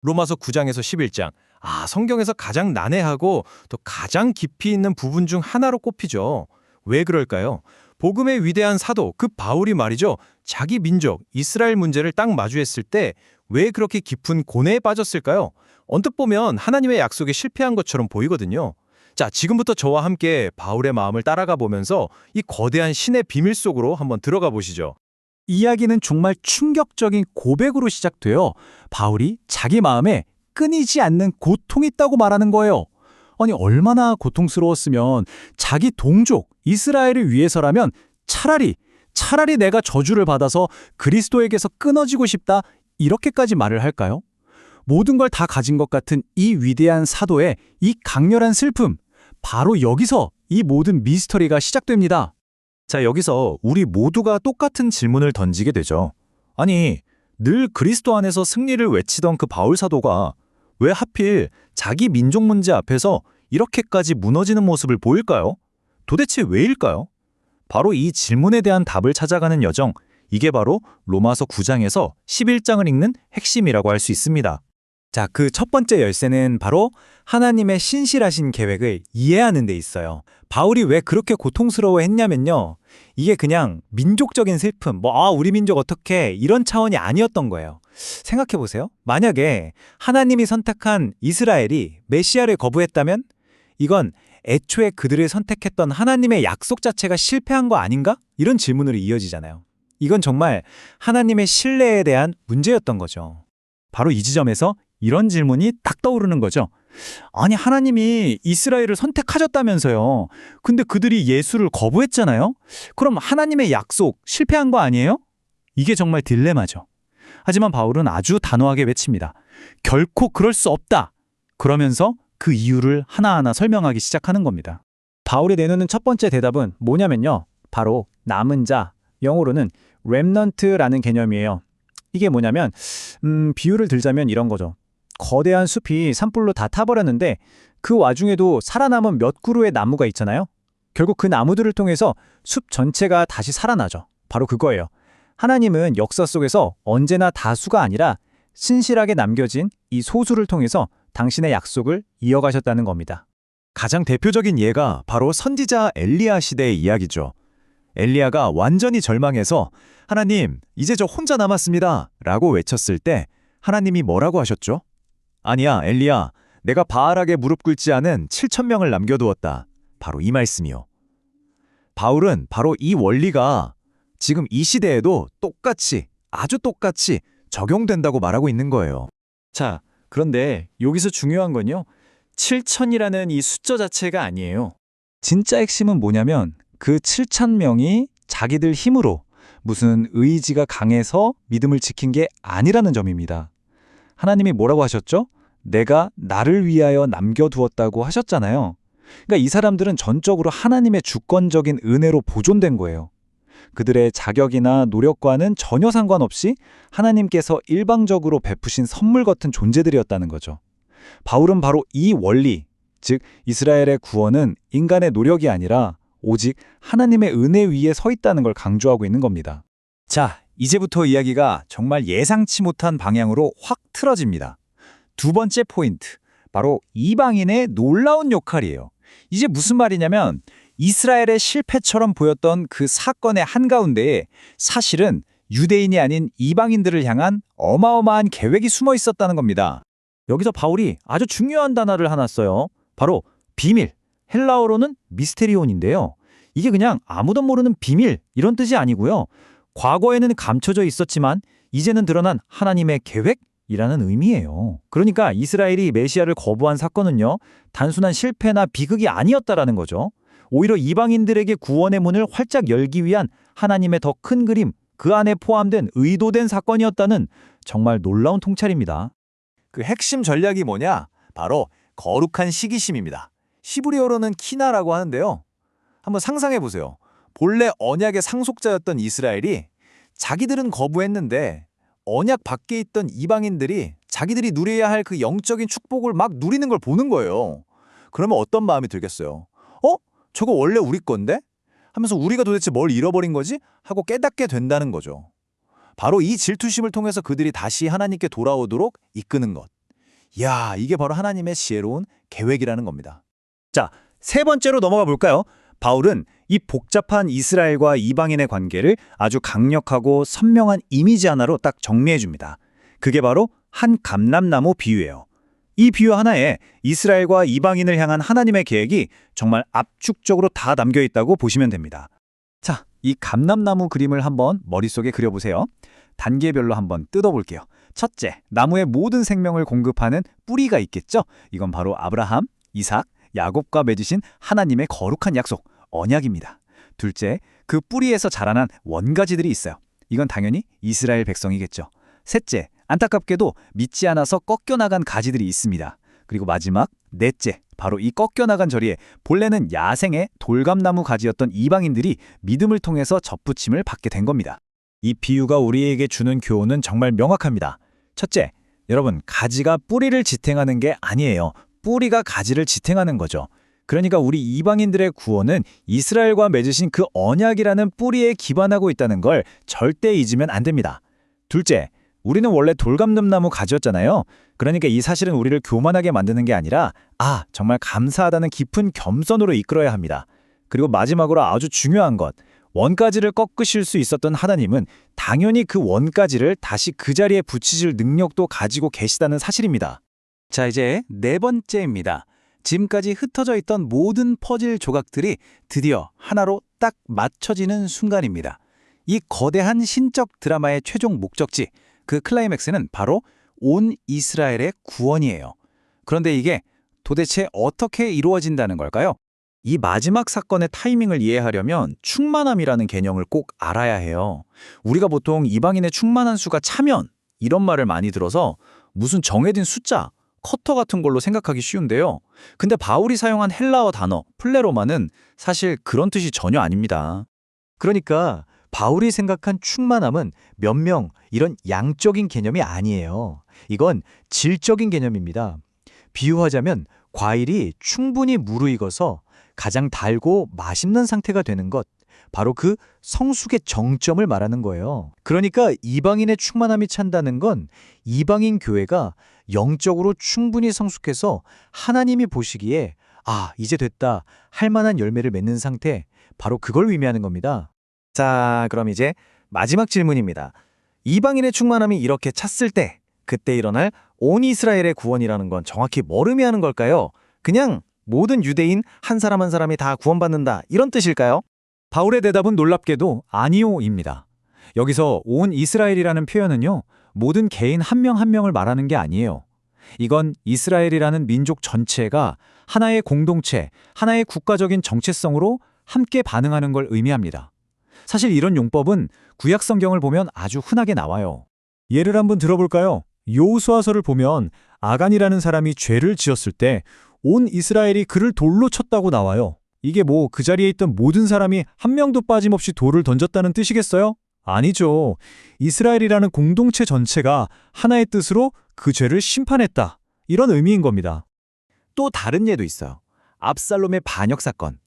로마서 9장에서 11장. 성경에서 가장 난해하고 또 가장 깊이 있는 부분 중 하나로 꼽히죠. 왜 그럴까요? 복음의 위대한 사도, 그 바울이 말이죠. 자기 민족, 이스라엘 문제를 딱 마주했을 때 왜 그렇게 깊은 고뇌에 빠졌을까요? 언뜻 보면 하나님의 약속에 실패한 것처럼 보이거든요. 자, 지금부터 저와 함께 바울의 마음을 따라가 보면서 이 거대한 신의 비밀 속으로 한번 들어가 보시죠. 이야기는 정말 충격적인 고백으로 시작돼요. 바울이 자기 마음에 끊이지 않는 고통이 있다고 말하는 거예요. 아니, 얼마나 고통스러웠으면 자기 동족 이스라엘을 위해서라면 차라리 내가 저주를 받아서 그리스도에게서 끊어지고 싶다, 이렇게까지 말을 할까요? 모든 걸 다 가진 것 같은 이 위대한 사도의 이 강렬한 슬픔, 바로 여기서 이 모든 미스터리가 시작됩니다. 자, 여기서 우리 모두가 똑같은 질문을 던지게 되죠. 아니, 늘 그리스도 안에서 승리를 외치던 그 바울 사도가 왜 하필 자기 민족 문제 앞에서 이렇게까지 무너지는 모습을 보일까요? 도대체 왜일까요? 바로 이 질문에 대한 답을 찾아가는 여정, 이게 바로 로마서 9장에서 11장을 읽는 핵심이라고 할 수 있습니다. 자, 그 첫 번째 열쇠는 바로 하나님의 신실하신 계획을 이해하는 데 있어요. 바울이 왜 그렇게 고통스러워했냐면요. 이게 그냥 민족적인 슬픔, 우리 민족 어떡해, 이런 차원이 아니었던 거예요. 생각해보세요. 만약에 하나님이 선택한 이스라엘이 메시아를 거부했다면 이건 애초에 그들을 선택했던 하나님의 약속 자체가 실패한 거 아닌가? 이런 질문으로 이어지잖아요. 이건 정말 하나님의 신뢰에 대한 문제였던 거죠. 바로 이 지점에서 이런 질문이 딱 떠오르는 거죠. 아니, 하나님이 이스라엘을 선택하셨다면서요. 근데 그들이 예수를 거부했잖아요. 그럼 하나님의 약속 실패한 거 아니에요? 이게 정말 딜레마죠. 하지만 바울은 아주 단호하게 외칩니다. 결코 그럴 수 없다. 그러면서 그 이유를 하나하나 설명하기 시작하는 겁니다. 바울이 내놓는 첫 번째 대답은 뭐냐면요. 바로 남은 자, 영어로는 렘넌트라는 개념이에요. 이게 뭐냐면 비유를 들자면 이런 거죠. 거대한 숲이 산불로 다 타버렸는데 그 와중에도 살아남은 몇 그루의 나무가 있잖아요. 결국 그 나무들을 통해서 숲 전체가 다시 살아나죠. 바로 그거예요. 하나님은 역사 속에서 언제나 다수가 아니라 신실하게 남겨진 이 소수를 통해서 당신의 약속을 이어가셨다는 겁니다. 가장 대표적인 예가 바로 선지자 엘리야 시대의 이야기죠. 엘리야가 완전히 절망해서 하나님, 이제 저 혼자 남았습니다 라고 외쳤을 때 하나님이 뭐라고 하셨죠? 아니야, 엘리야, 내가 바알에게 무릎 꿇지 않은 7,000명을 남겨두었다. 바로 이 말씀이요. 바울은 바로 이 원리가 지금 이 시대에도 똑같이, 아주 똑같이 적용된다고 말하고 있는 거예요. 자, 그런데 여기서 중요한 건요. 7,000이라는 이 숫자 자체가 아니에요. 진짜 핵심은 뭐냐면 그 7,000명이 자기들 힘으로 무슨 의지가 강해서 믿음을 지킨 게 아니라는 점입니다. 하나님이 뭐라고 하셨죠? 내가 나를 위하여 남겨두었다고 하셨잖아요. 그러니까 이 사람들은 전적으로 하나님의 주권적인 은혜로 보존된 거예요. 그들의 자격이나 노력과는 전혀 상관없이 하나님께서 일방적으로 베푸신 선물 같은 존재들이었다는 거죠. 바울은 바로 이 원리, 즉 이스라엘의 구원은 인간의 노력이 아니라 오직 하나님의 은혜 위에 서 있다는 걸 강조하고 있는 겁니다. 자, 이제부터 이야기가 정말 예상치 못한 방향으로 확 틀어집니다. 두 번째 포인트, 바로 이방인의 놀라운 역할이에요. 이제 무슨 말이냐면 이스라엘의 실패처럼 보였던 그 사건의 한가운데에 사실은 유대인이 아닌 이방인들을 향한 어마어마한 계획이 숨어 있었다는 겁니다. 여기서 바울이 아주 중요한 단어를 하나 써요. 바로 비밀, 헬라어로는 미스테리온인데요. 이게 그냥 아무도 모르는 비밀 이런 뜻이 아니고요. 과거에는 감춰져 있었지만 이제는 드러난 하나님의 계획이라는 의미예요. 그러니까 이스라엘이 메시아를 거부한 사건은요, 단순한 실패나 비극이 아니었다라는 거죠. 오히려 이방인들에게 구원의 문을 활짝 열기 위한 하나님의 더 큰 그림, 그 안에 포함된 의도된 사건이었다는 정말 놀라운 통찰입니다. 그 핵심 전략이 뭐냐? 바로 거룩한 시기심입니다. 히브리어로는 키나라고 하는데요. 한번 상상해 보세요. 본래 언약의 상속자였던 이스라엘이 자기들은 거부했는데 언약 밖에 있던 이방인들이 자기들이 누려야 할 그 영적인 축복을 막 누리는 걸 보는 거예요. 그러면 어떤 마음이 들겠어요? 저거 원래 우리 건데? 하면서 우리가 도대체 뭘 잃어버린 거지? 하고 깨닫게 된다는 거죠. 바로 이 질투심을 통해서 그들이 다시 하나님께 돌아오도록 이끄는 것. 야, 이게 바로 하나님의 지혜로운 계획이라는 겁니다. 자, 세 번째로 넘어가 볼까요? 바울은 이 복잡한 이스라엘과 이방인의 관계를 아주 강력하고 선명한 이미지 하나로 딱 정리해 줍니다. 그게 바로 한 감람나무 비유예요. 이 비유 하나에 이스라엘과 이방인을 향한 하나님의 계획이 정말 압축적으로 다 담겨 있다고 보시면 됩니다. 자, 이 감람나무 그림을 한번 머릿속에 그려보세요. 단계별로 한번 뜯어볼게요. 첫째, 나무의 모든 생명을 공급하는 뿌리가 있겠죠? 이건 바로 아브라함, 이삭, 야곱과 맺으신 하나님의 거룩한 약속, 언약입니다. 둘째, 그 뿌리에서 자라난 원가지들이 있어요. 이건 당연히 이스라엘 백성이겠죠. 셋째, 안타깝게도 믿지 않아서 꺾여나간 가지들이 있습니다. 그리고 마지막, 넷째, 바로 이 꺾여나간 저리에 본래는 야생의 돌감나무 가지였던 이방인들이 믿음을 통해서 접붙임을 받게 된 겁니다. 이 비유가 우리에게 주는 교훈은 정말 명확합니다. 첫째, 여러분, 가지가 뿌리를 지탱하는 게 아니에요. 뿌리가 가지를 지탱하는 거죠. 그러니까 우리 이방인들의 구원은 이스라엘과 맺으신 그 언약이라는 뿌리에 기반하고 있다는 걸 절대 잊으면 안 됩니다. 둘째, 우리는 원래 돌감람나무 가지였잖아요. 그러니까 이 사실은 우리를 교만하게 만드는 게 아니라 정말 감사하다는 깊은 겸손으로 이끌어야 합니다. 그리고 마지막으로 아주 중요한 것, 원가지를 꺾으실 수 있었던 하나님은 당연히 그 원가지를 다시 그 자리에 붙이실 능력도 가지고 계시다는 사실입니다. 자, 이제 네 번째입니다. 지금까지 흩어져 있던 모든 퍼즐 조각들이 드디어 하나로 딱 맞춰지는 순간입니다. 이 거대한 신적 드라마의 최종 목적지, 그 클라이맥스는 바로 온 이스라엘의 구원이에요. 그런데 이게 도대체 어떻게 이루어진다는 걸까요? 이 마지막 사건의 타이밍을 이해하려면 충만함이라는 개념을 꼭 알아야 해요. 우리가 보통 이방인의 충만한 수가 차면 이런 말을 많이 들어서 무슨 정해진 숫자, 커터 같은 걸로 생각하기 쉬운데요. 근데 바울이 사용한 헬라어 단어 플레로마는 사실 그런 뜻이 전혀 아닙니다. 그러니까 바울이 생각한 충만함은 몇 명, 이런 양적인 개념이 아니에요. 이건 질적인 개념입니다. 비유하자면 과일이 충분히 무르익어서 가장 달고 맛있는 상태가 되는 것, 바로 그 성숙의 정점을 말하는 거예요. 그러니까 이방인의 충만함이 찬다는 건 이방인 교회가 영적으로 충분히 성숙해서 하나님이 보시기에 이제 됐다 할 만한 열매를 맺는 상태, 바로 그걸 의미하는 겁니다. 자, 그럼 이제 마지막 질문입니다. 이방인의 충만함이 이렇게 찼을 때 그때 일어날 온 이스라엘의 구원이라는 건 정확히 뭘 의미하는 걸까요? 그냥 모든 유대인 한 사람 한 사람이 다 구원받는다 이런 뜻일까요? 바울의 대답은 놀랍게도 아니오입니다. 여기서 온 이스라엘이라는 표현은요, 모든 개인 한 명 한 명을 말하는 게 아니에요. 이건 이스라엘이라는 민족 전체가 하나의 공동체, 하나의 국가적인 정체성으로 함께 반응하는 걸 의미합니다. 사실 이런 용법은 구약 성경을 보면 아주 흔하게 나와요. 예를 한번 들어볼까요? 여호수아서를 보면 아간이라는 사람이 죄를 지었을 때 온 이스라엘이 그를 돌로 쳤다고 나와요. 이게 그 자리에 있던 모든 사람이 한 명도 빠짐없이 돌을 던졌다는 뜻이겠어요? 아니죠. 이스라엘이라는 공동체 전체가 하나의 뜻으로 그 죄를 심판했다. 이런 의미인 겁니다. 또 다른 예도 있어요. 압살롬의 반역 사건.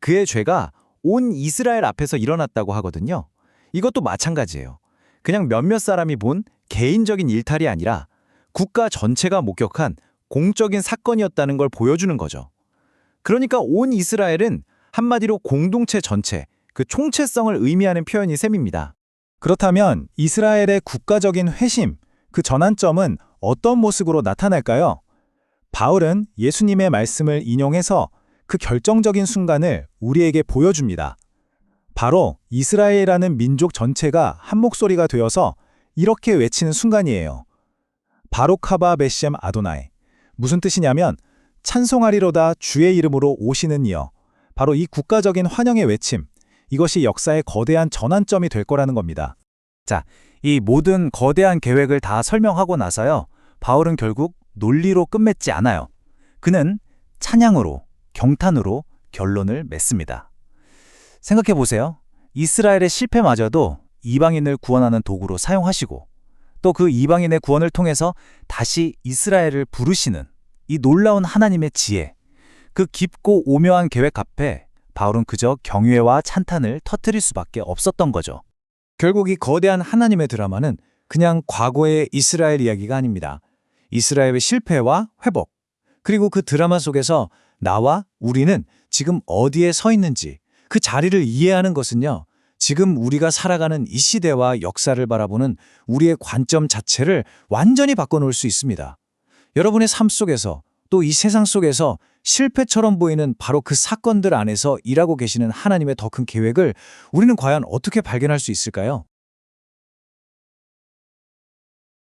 그의 죄가 온 이스라엘 앞에서 일어났다고 하거든요. 이것도 마찬가지예요. 그냥 몇몇 사람이 본 개인적인 일탈이 아니라 국가 전체가 목격한 공적인 사건이었다는 걸 보여주는 거죠. 그러니까 온 이스라엘은 한마디로 공동체 전체, 그 총체성을 의미하는 표현이 셈입니다. 그렇다면 이스라엘의 국가적인 회심, 그 전환점은 어떤 모습으로 나타날까요? 바울은 예수님의 말씀을 인용해서 그 결정적인 순간을 우리에게 보여줍니다. 바로 이스라엘이라는 민족 전체가 한 목소리가 되어서 이렇게 외치는 순간이에요. 바로카바 베셈 아도나이. 무슨 뜻이냐면 찬송하리로다 주의 이름으로 오시는 이여. 바로 이 국가적인 환영의 외침, 이것이 역사의 거대한 전환점이 될 거라는 겁니다. 자, 이 모든 거대한 계획을 다 설명하고 나서요, 바울은 결국 논리로 끝맺지 않아요. 그는 찬양으로, 경탄으로 결론을 맺습니다. 생각해 보세요. 이스라엘의 실패마저도 이방인을 구원하는 도구로 사용하시고 또 그 이방인의 구원을 통해서 다시 이스라엘을 부르시는 이 놀라운 하나님의 지혜, 그 깊고 오묘한 계획 앞에 바울은 그저 경외와 찬탄을 터뜨릴 수밖에 없었던 거죠. 결국 이 거대한 하나님의 드라마는 그냥 과거의 이스라엘 이야기가 아닙니다. 이스라엘의 실패와 회복, 그리고 그 드라마 속에서 나와 우리는 지금 어디에 서 있는지 그 자리를 이해하는 것은요, 지금 우리가 살아가는 이 시대와 역사를 바라보는 우리의 관점 자체를 완전히 바꿔놓을 수 있습니다. 여러분의 삶 속에서 또 이 세상 속에서 실패처럼 보이는 바로 그 사건들 안에서 일하고 계시는 하나님의 더 큰 계획을 우리는 과연 어떻게 발견할 수 있을까요?